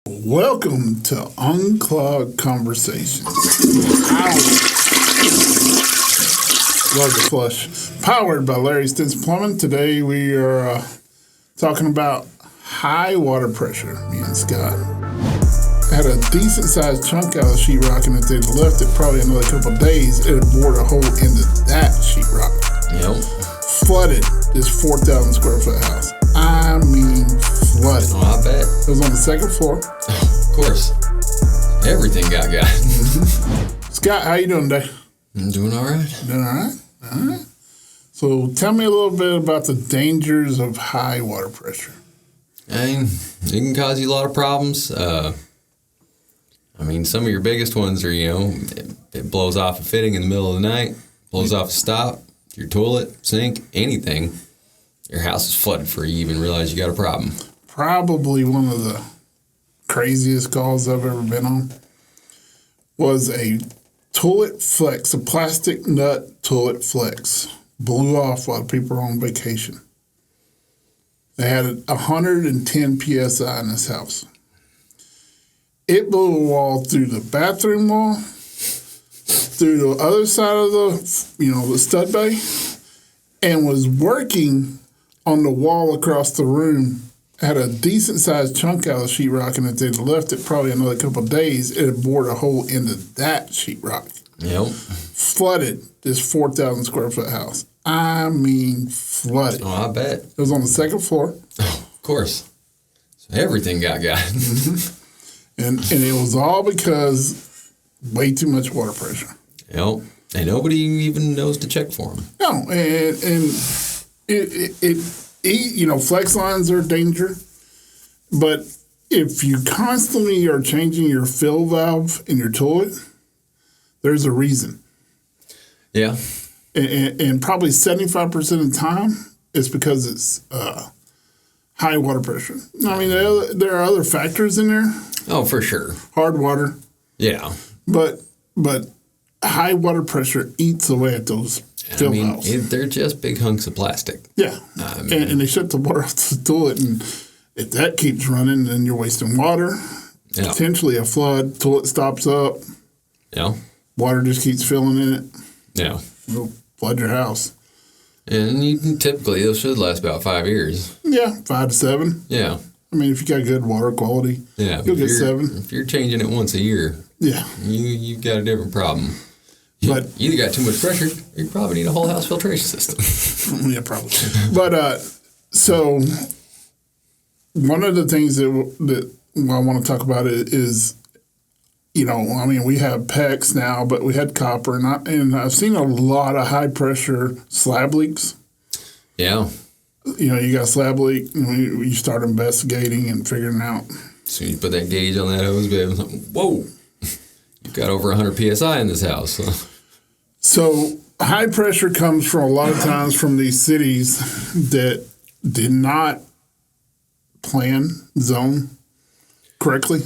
Welcome to Unclogged Conversations. Love the flush. Powered by Larry Stinson Plumbing. Today we are talking about high water pressure, me and Scott. Had a decent sized chunk out of sheetrock, and if they'd left it probably another couple of days, it would bored a hole into that sheetrock. Yep. Flooded this 4,000 square foot house. I mean, flooded. Oh, I bet. It was on the second floor. Oh, of course. Everything got. Scott, how you doing today? I'm doing all right. Doing all right? All right. So tell me a little bit about the dangers of high water pressure. I mean, it can cause you a lot of problems. Some of your biggest ones are, it blows off a fitting in the middle of the night, blows off a stop, your toilet, sink, anything. Your house is flooded before you even realize you got a problem. Probably one of the craziest calls I've ever been on was a toilet flex, a plastic nut toilet flex, blew off while people were on vacation. They had 110 PSI in this house. It blew a wall through the bathroom wall, through the other side of the stud bay, and was working on the wall across the room. Had a decent sized chunk out of sheetrock, and if they'd left it probably another couple of days, it had bored a hole into that sheetrock. Yep. Flooded this 4,000 square foot house. I mean, flooded. Oh, I bet. It was on the second floor. Oh, of course. So everything got. And it was all because way too much water pressure. Yep. And nobody even knows to check for them. No, and flex lines are a danger, but if you constantly are changing your fill valve in your toilet, there's a reason. Yeah. And probably 75% of the time, it's because it's high water pressure. I mean, there are other factors in there. Oh, for sure. Hard water. Yeah. But high water pressure eats away at those fill valves. They're just big hunks of plastic. Yeah. And they shut the water off the toilet, and if that keeps running, then you're wasting water. Yeah. Potentially a flood. Toilet stops up. Yeah. Water just keeps filling in it. Yeah. It'll flood your house. And typically, those should last about 5 years. Yeah, 5 to 7. Yeah. I mean, if you got good water quality, you'll get 7. If you're changing it once a year, you've got a different problem. But you either got too much pressure, or you probably need a whole house filtration system. Yeah, probably. But so one of the things that I want to talk about is, we have PEX now, but we had copper, and I've seen a lot of high pressure slab leaks. Yeah. You got a slab leak, and you start investigating and figuring out. So you put that gauge on that hose, babe, whoa, you've got over 100 PSI in this house. So high pressure comes from a lot of times from these cities that did not plan zone correctly.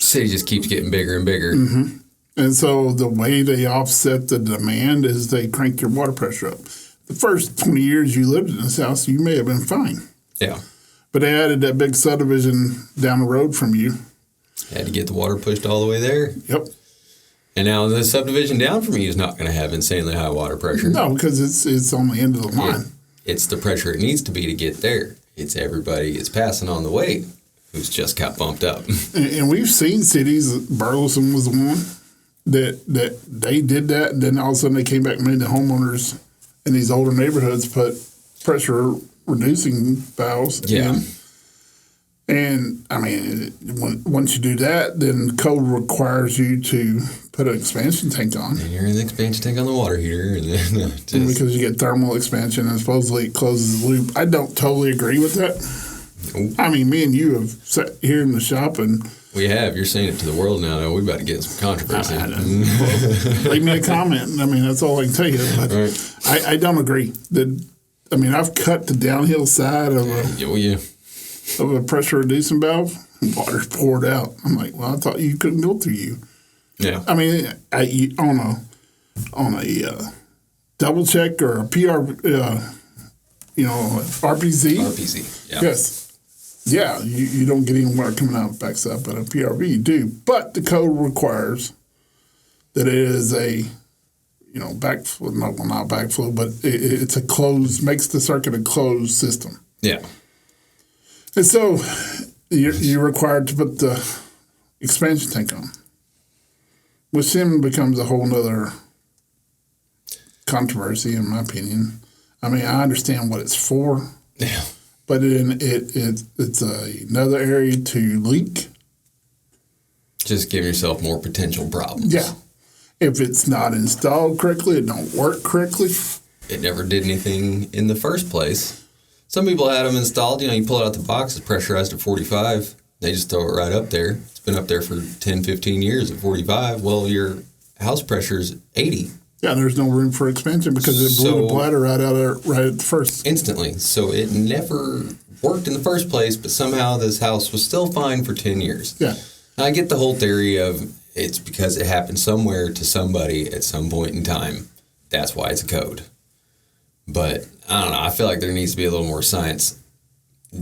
City just keeps getting bigger and bigger. Mm-hmm. And so the way they offset the demand is they crank your water pressure up. The first 20 years you lived in this house, you may have been fine. Yeah. But they added that big subdivision down the road from you. Had to get the water pushed all the way there. Yep. And now the subdivision down from you is not going to have insanely high water pressure. No, because it's on the end of the line. It's the pressure it needs to be to get there. It's everybody it's passing on the way who's just got bumped up. And we've seen cities, Burleson was the one, that they did that, and then all of a sudden they came back and made the homeowners in these older neighborhoods put pressure reducing valves in. And once you do that, then code requires you to put an expansion tank on. And you're in the expansion tank on the water heater. And then because you get thermal expansion and supposedly it closes the loop. I don't totally agree with that. Nope. I mean, me and you have sat here in the shop and... We have. You're saying it to the world now, though. We're about to get some controversy. Leave me a comment. I mean, that's all I can tell you. But right. I don't agree. I've cut the downhill side of a pressure reducing valve. Water's poured out. I'm like, well, I thought you couldn't go through you. Yeah. I mean, on a double check or a PR, RPZ. RPZ, yeah. Yes. Yeah, you don't get any water coming out the backside, but a PRV you do. But the code requires that it is a, backflow, not backflow, but it's a closed, makes the circuit a closed system. Yeah. And so you're required to put the expansion tank on, which then becomes a whole nother controversy, in my opinion. I mean, I understand what it's for. Yeah. But it's another area to leak. Just give yourself more potential problems. Yeah. If it's not installed correctly, it don't work correctly. It never did anything in the first place. Some people had them installed. You pull it out the box, it's pressurized at 45. They just throw it right up there. It's been up there for 10, 15 years at 45. Well, your house pressure is 80. Yeah, there's no room for expansion because it blew the bladder right out of right at the first. Instantly. So it never worked in the first place, but somehow this house was still fine for 10 years. Yeah. Now, I get the whole theory of it's because it happened somewhere to somebody at some point in time. That's why it's a code. But I don't know. I feel like there needs to be a little more science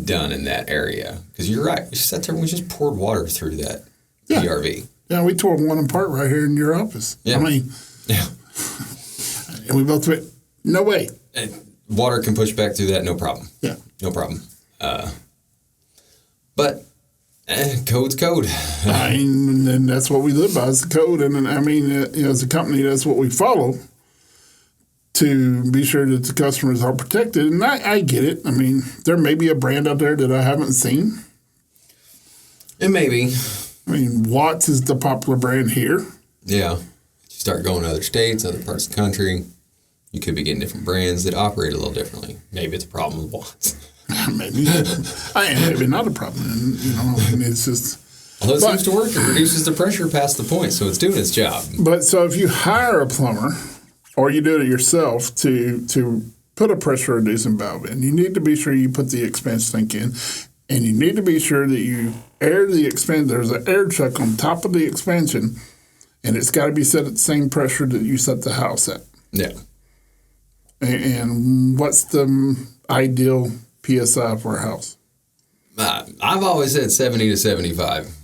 done in that area. Because you're right. We sat there and we just poured water through that PRV. Yeah, we tore one apart right here in your office. Yeah. I mean, yeah. And we both went, no way. And water can push back through that, no problem. Yeah. No problem. But code's code. I mean, and that's what we live by is the code. And I mean, as a company, that's what we follow to be sure that the customers are protected. And I get it. I mean, there may be a brand out there that I haven't seen. It may be. I mean, Watts is the popular brand here. Yeah. You start going to other states, other parts of the country, you could be getting different brands that operate a little differently. Maybe it's a problem with Watts. Maybe. Maybe not a problem. I mean, it's just... Although it seems to work, it reduces the pressure past the point, so it's doing its job. But so if you hire a plumber, or you do it yourself to put a pressure reducing valve in, you need to be sure you put the expansion tank in, and you need to be sure that you air the expansion. There's an air chuck on top of the expansion, and it's got to be set at the same pressure that you set the house at. Yeah. And what's the ideal PSI for a house? I've always said 70 to 75.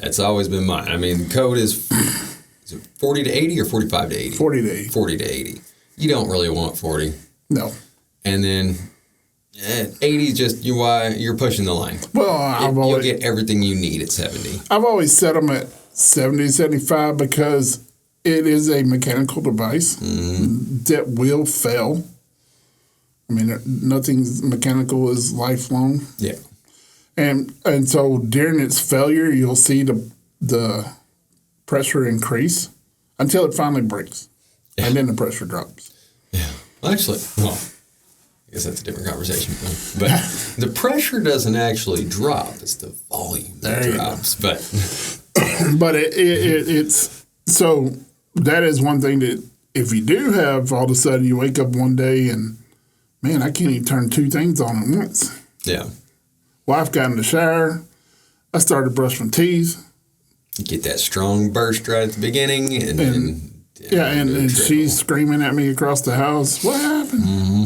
That's always been mine. I mean, the code is it 40 to 80 or 45 to 80? 40 to 80. 40 to 80. You don't really want 40. No. And then 80 is just you're pushing the line. Well, you'll get everything you need at 70. I've always set them at 70 to 75 because it is a mechanical device that will fail. I mean, nothing's mechanical is lifelong. Yeah. And so during its failure, you'll see the pressure increase until it finally breaks. Yeah. And then the pressure drops. Yeah. Actually, well, I guess that's a different conversation. But the pressure doesn't actually drop. It's the volume that drops. But it's so that is one thing that if you do have all of a sudden you wake up one day and, man, I can't even turn two things on at once. Yeah. Wife got in the shower. I started brushing my teeth. You get that strong burst right at the beginning. And she's screaming at me across the house. What happened? Mm-hmm.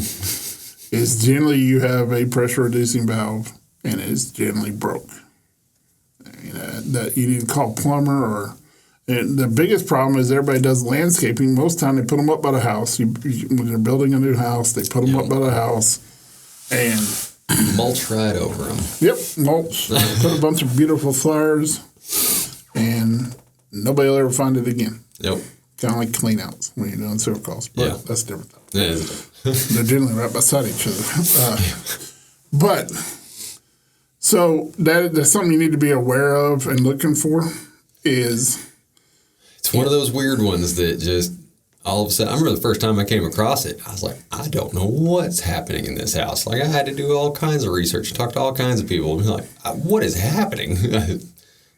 It's generally you have a pressure reducing valve and it's generally broke. That you need to call a plumber or... And the biggest problem is everybody does landscaping. Most time they put them up by the house. When they're building a new house, they put them up by the house and mulch right over them. Yep, mulch. Put a bunch of beautiful flowers, and nobody will ever find it again. Yep. Kind of like clean outs when you're doing sewer calls. But that's different. Yeah, they're generally right beside each other. But so that's something you need to be aware of and looking for is. It's one of those weird ones that just all of a sudden, I remember the first time I came across it, I was like, I don't know what's happening in this house. Like, I had to do all kinds of research, talk to all kinds of people, and be like, what is happening?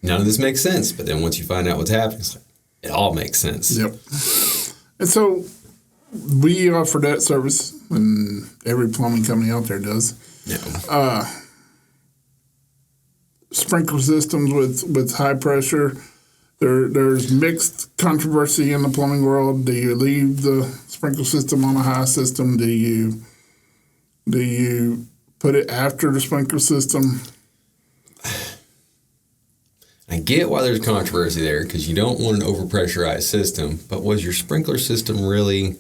None of this makes sense. But then once you find out what's happening, it's like, it all makes sense. Yep. And so we offer that service, and every plumbing company out there does. Yeah. Sprinkler systems with high pressure. There's mixed controversy in the plumbing world. Do you leave the sprinkler system on a high system? Do you put it after the sprinkler system. I get why there's controversy there because you don't want an overpressurized system, but was your sprinkler system really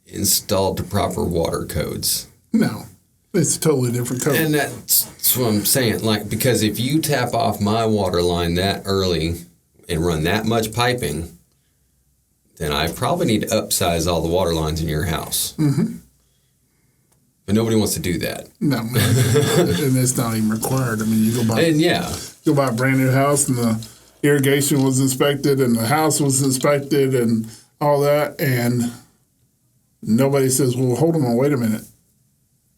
installed to proper water codes? No, it's a totally different code. And that's what I'm saying. Like, because if you tap off my water line that early and run that much piping, then I probably need to upsize all the water lines in your house. Mm-hmm. But nobody wants to do that. No, and it's not even required. I mean, you go buy a brand new house and the irrigation was inspected and the house was inspected and all that, and nobody says, well, hold on, wait a minute.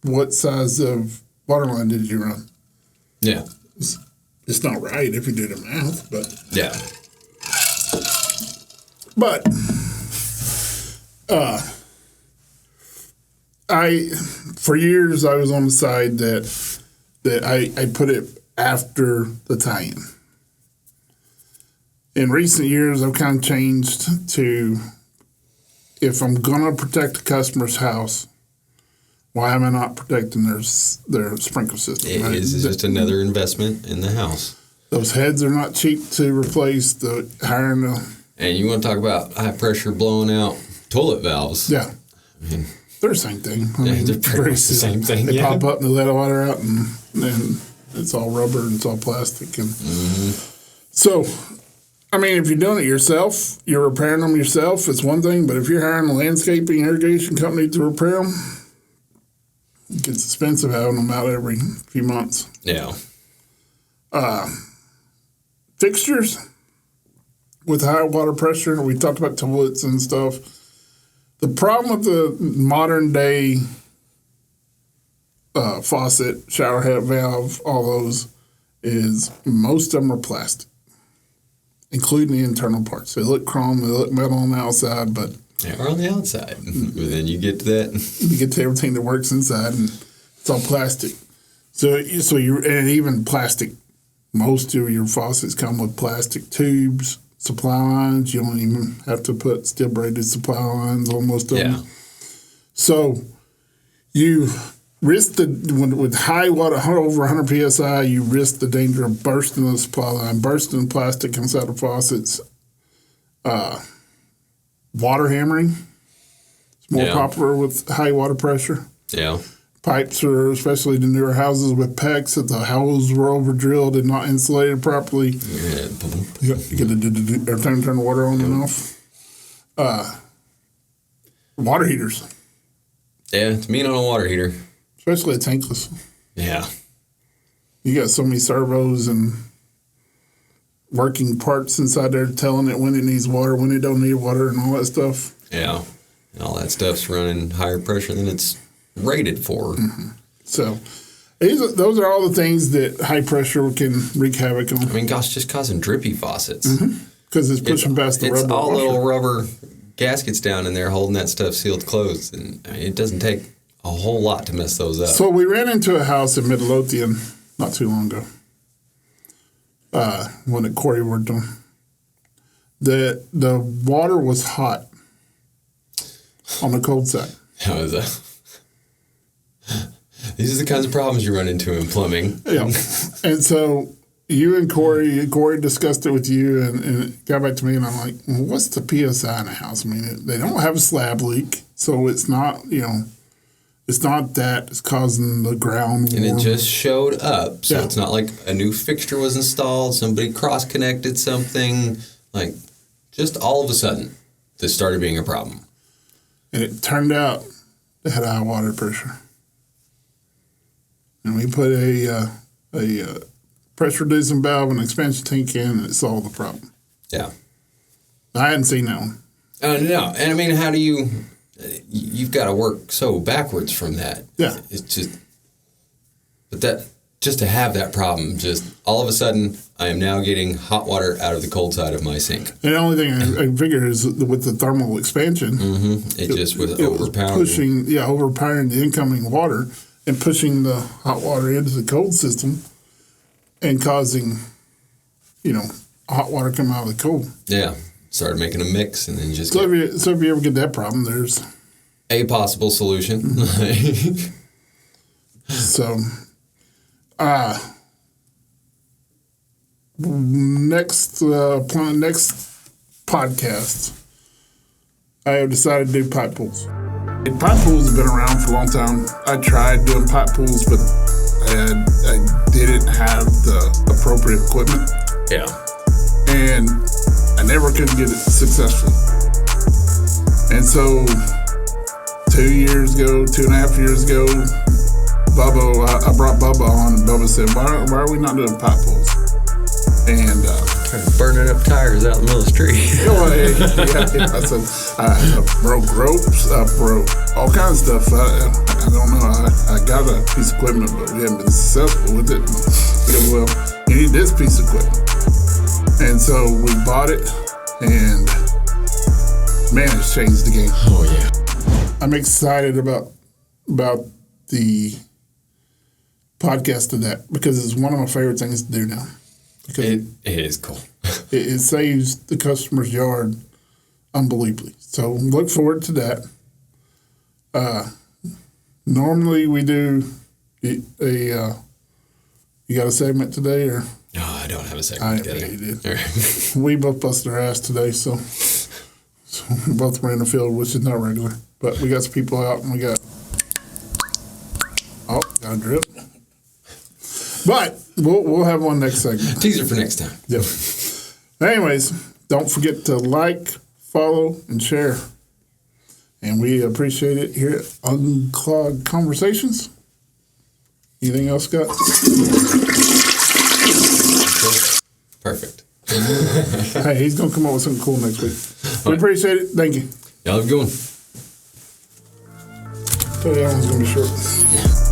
What size of water line did you run? Yeah. It's not right if you do the math, but... Yeah. But, for years, I was on the side that I put it after the tie-in. In recent years, I've kind of changed to, if I'm going to protect the customer's house, why am I not protecting their sprinkler system? It is just another investment in the house. Those heads are not cheap to replace. And you want to talk about high pressure blowing out toilet valves? Yeah, I mean, they're the same thing. They're pretty much the same thing. They pop up and they let the water out, and then it's all rubber and it's all plastic. And so, I mean, if you're doing it yourself, you're repairing them yourself. It's one thing, but if you're hiring a landscaping irrigation company to repair them, it gets expensive having them out every few months. Yeah. Fixtures with high water pressure. We talked about toilets and stuff. The problem with the modern day faucet, shower head valve, all those, is most of them are plastic, including the internal parts. They look chrome, they look metal on the outside, but... Yeah, or on the outside. But then you get to that. You get to everything that works inside, and it's all plastic. So and even plastic, most of your faucets come with plastic tubes, supply lines. You don't even have to put steel braided supply lines on most of them. So you risk with high water, over 100 psi, you risk the danger of bursting the supply line, bursting the plastic inside the faucets. Water hammering. It's more popular with high water pressure. Yeah. Pipes are, especially the newer houses with PEX, that the hoses were over drilled and not insulated properly. Yeah. You get every time you turn the water on and off. Water heaters. Yeah, it's mean on a water heater. Especially a tankless. Yeah. You got so many servos and working parts inside there telling it when it needs water, when it don't need water, and all that stuff. Yeah. And all that stuff's running higher pressure than it's rated for. Mm-hmm. So those are all the things that high pressure can wreak havoc on. I mean, gosh, just causing drippy faucets. Because it's pushing past the rubber. It's all washer. little rubber gaskets down in there holding that stuff sealed closed. And I mean, it doesn't take a whole lot to mess those up. So we ran into a house in Midlothian not too long ago. When at Corey worked on, the water was hot on the cold side. How is that? These are the kinds of problems you run into in plumbing. Yeah, and so you and Corey discussed it with you, and it got back to me, and I'm like, well, what's the PSI in the house? I mean, they don't have a slab leak, so it's not, it's not that it's causing the ground warm. And it just showed up. So it's not like a new fixture was installed, somebody cross-connected something. Like, just all of a sudden, this started being a problem. And it turned out they had high water pressure. And we put a pressure-reducing valve and expansion tank in, and it solved the problem. Yeah. I hadn't seen that one. No. And I mean, how do you... You've got to work so backwards from that. Yeah. It's just, but just to have that problem, just all of a sudden, I am now getting hot water out of the cold side of my sink. And the only thing I figure is with the thermal expansion, it just was overpowering. Overpowering the incoming water and pushing the hot water into the cold system and causing, hot water coming out of the cold. Yeah. Started making a mix and then just... So if you ever get that problem, there's... a possible solution. So, next podcast, I have decided to do pipe pulls. And pipe pulls have been around for a long time. I tried doing pipe pulls, but I didn't have the appropriate equipment. Yeah. And I never could get it successful. And so 2.5 years ago, I brought Bubba on, and Bubba said, why are we not doing pipe pulls? And burning up tires out in the middle of the street. yeah. I said, I broke ropes, I broke all kinds of stuff. I don't know. I got a piece of equipment, but we haven't been successful with it. He goes, well, you need this piece of equipment. And so we bought it, and man, it's changed the game. Oh, yeah. I'm excited about the podcast of that because it's one of my favorite things to do now. It is cool. it saves the customer's yard unbelievably. So look forward to that. Normally we do you got a segment today or? No, I don't have a segment together. You did. We both busted our ass today, so we both ran the field, which is not regular. But we got some people out, and we got got a drip. But we'll have one next segment. Teaser for next time. Yep. Anyways, don't forget to like, follow, and share. And we appreciate it here at Unclogged Conversations. Anything else, Scott? Perfect. Hey, he's going to come up with something cool next week. We appreciate it. Thank you. Y'all have a good one. Tell you that one's going to be short. Yeah.